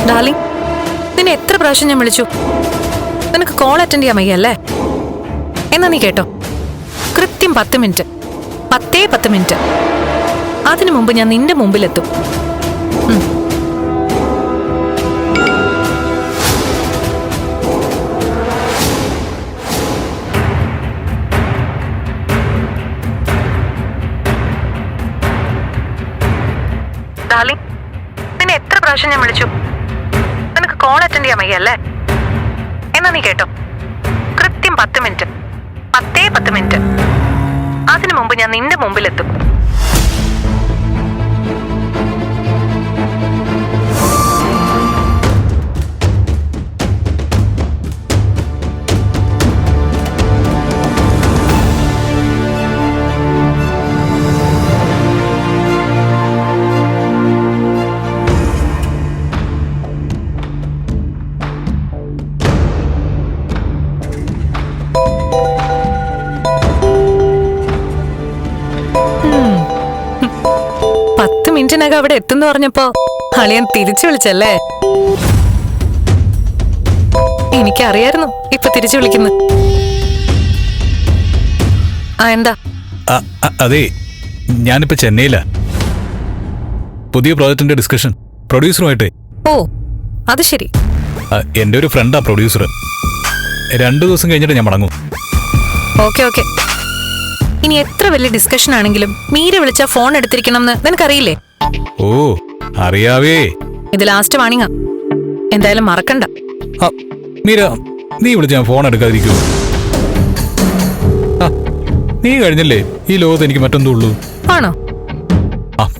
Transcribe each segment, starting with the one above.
Darling, നിന്നെ എത്ര പ്രാവശ്യം ഞാൻ വിളിച്ചു? നിനക്ക് കോൾ അറ്റൻഡ് ചെയ്യാൻ വയ്യല്ലേ? എന്നാ നീ കേട്ടോ, കൃത്യം 10 മിനിറ്റ്, 10 മിനിറ്റ്, അതിനു മുമ്പ് ഞാൻ നിന്റെ മുമ്പിലെത്തും. ഡാർലിംഗ്, നിന്നെ എത്ര പ്രാവശ്യം ഞാൻ വിളിച്ചു? നിനക്ക് കോൾ അറ്റൻഡ് ചെയ്യാൻ വയ്യല്ലേ? എന്നാ നീ കേട്ടോ, കൃത്യം 10 മിനിറ്റ്, 10 മിനിറ്റ്, അതിനു മുമ്പ് ഞാൻ നിന്റെ മുമ്പിലെത്തും. മിനിറ്റിനകം അവിടെ എത്തുന്നു പറഞ്ഞപ്പോ അളിയൻ തിരിച്ചു വിളിച്ചല്ലേ? എനിക്കറിയായിരുന്നു ഇപ്പൊ തിരിച്ചു വിളിക്കുന്നു. എന്താ? അതെ, ഞാനിപ്പോ ചെന്നൈയിലാ. പുതിയ പ്രോജക്റ്റിന്റെ ഡിസ്കഷൻ പ്രൊഡ്യൂസറുമായിട്ടേ. ഓ, അത് ശരി. എന്റെ ഒരു ഫ്രണ്ടാ പ്രൊഡ്യൂസർ. 2 ദിവസം കഴിഞ്ഞിട്ട് ഞാൻ മടങ്ങും. Okay okay. ഇനി എത്ര വലിയ ഡിസ്കഷൻ ആണെങ്കിലും മീര വിളിച്ച ഫോൺ എടുത്തിരിക്കണം എന്ന് നിനക്കറിയില്ലേ? ഓ, അറിയാവേ. ഇത് ലാസ്റ്റ് വാണിങ്ങാ, എന്തായാലും മറക്കണ്ട. മീര, നീ വിളിച്ച ഞാൻ ഫോൺ എടുക്കാതിരിക്കൂ? നീ കഴിഞ്ഞല്ലേ ഈ ലോകത്ത് എനിക്ക് മറ്റൊന്നും ഉള്ളൂ. ആണോ?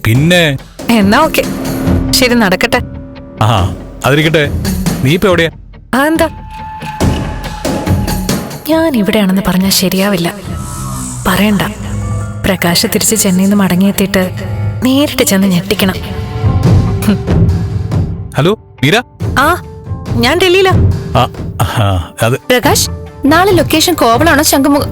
പിന്നെ എന്നാ ഓക്കെ, ശരി, നടക്കട്ടെ. അതിരിക്കട്ടെ. നീ ഇപ്പൊ എവിടെയാ? എന്താ? ഞാൻ ഇവിടെയാണെന്ന് പറഞ്ഞാൽ ശരിയാവില്ല. പറയണ്ട. പ്രകാശ് തിരിച്ച് ചെന്നൈന്ന് മടങ്ങിയെത്തിയിട്ട് നേരിട്ട് ചെന്ന് ഞെട്ടിക്കണം. ഹലോ മീര. ഞാൻ ഡൽഹിയിലാ. പ്രകാശ്, നാളെ ലൊക്കേഷൻ കോവളാണോ ശംഖുമുഖ?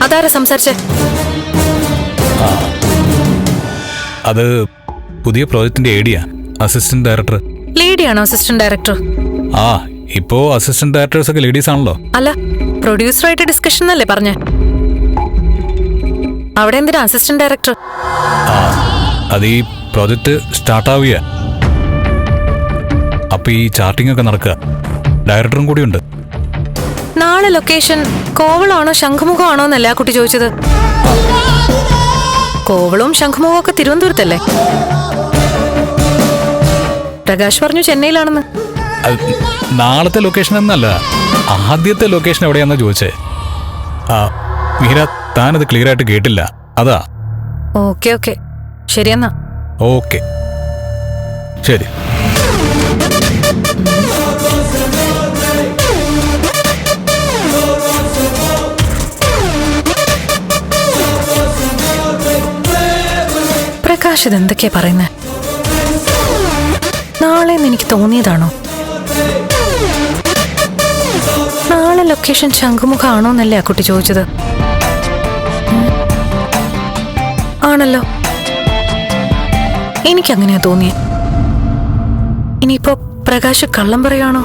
അതാരാ സംസാരിച്ചേ? അത് പുതിയ പ്രോജക്റ്റിന്റെ ഏഡിയാ, അസിസ്റ്റന്റ് ഡയറക്ടർ. ലേഡിയാണോ അസിസ്റ്റന്റ് ഡയറക്ടർ? ഇപ്പോ അസിസ്റ്റന്റ് ഡയറക്ടേഴ്സ് ഒക്കെ ലേഡീസ് ആണല്ലോ. അല്ല, പ്രൊഡ്യൂസറായിട്ട് ഡിസ്കഷൻ അല്ലേ പറഞ്ഞേ? അവിടെ എന്തിനാ അസിസ്റ്റന്റ് ഡയറക്ടർ? അത് ഈ പ്രോജക്റ്റ് സ്റ്റാർട്ടാവുക, അപ്പൊ ഈ ചാർട്ടിംഗ് ഒക്കെ നടക്കുക. ഡയറക്ടറും കൂടി ഉണ്ട്. നാളെ ലൊക്കേഷൻ കോവളാണോ ശംഖുമുഖമാണോ എന്നല്ല കുട്ടി ചോദിച്ചത്. കോവളവും ശംഖുമുഖവും ഒക്കെ തിരുവനന്തപുരത്തല്ലേ? പ്രകാശ് പറഞ്ഞു ചെന്നൈയിലാണെന്ന്. നാളത്തെ ലൊക്കേഷൻ എന്നല്ല, ആദ്യത്തെ ലൊക്കേഷൻ എവിടെയാണെന്ന് ചോദിച്ചേ. മീര, താനത് ക്ലിയർ ആയിട്ട് കേട്ടില്ല, അതാ. ഓക്കെ ഓക്കെ, ശരിയെന്നാ. ഓക്കെ, ശരി. പ്രകാശ് ഇതെന്തൊക്കെയാ പറയുന്നേ? നാളെ എനിക്ക് തോന്നിയതാണോ? നാളെ ലൊക്കേഷൻ ശംഖുമുഖാണോ എന്നല്ലേ ആ കുട്ടി ചോദിച്ചത്? ആണല്ലോ, എനിക്കങ്ങനെയാ തോന്നിയ. ഇനിയിപ്പോ പ്രകാശ് കള്ളം പറയാണോ?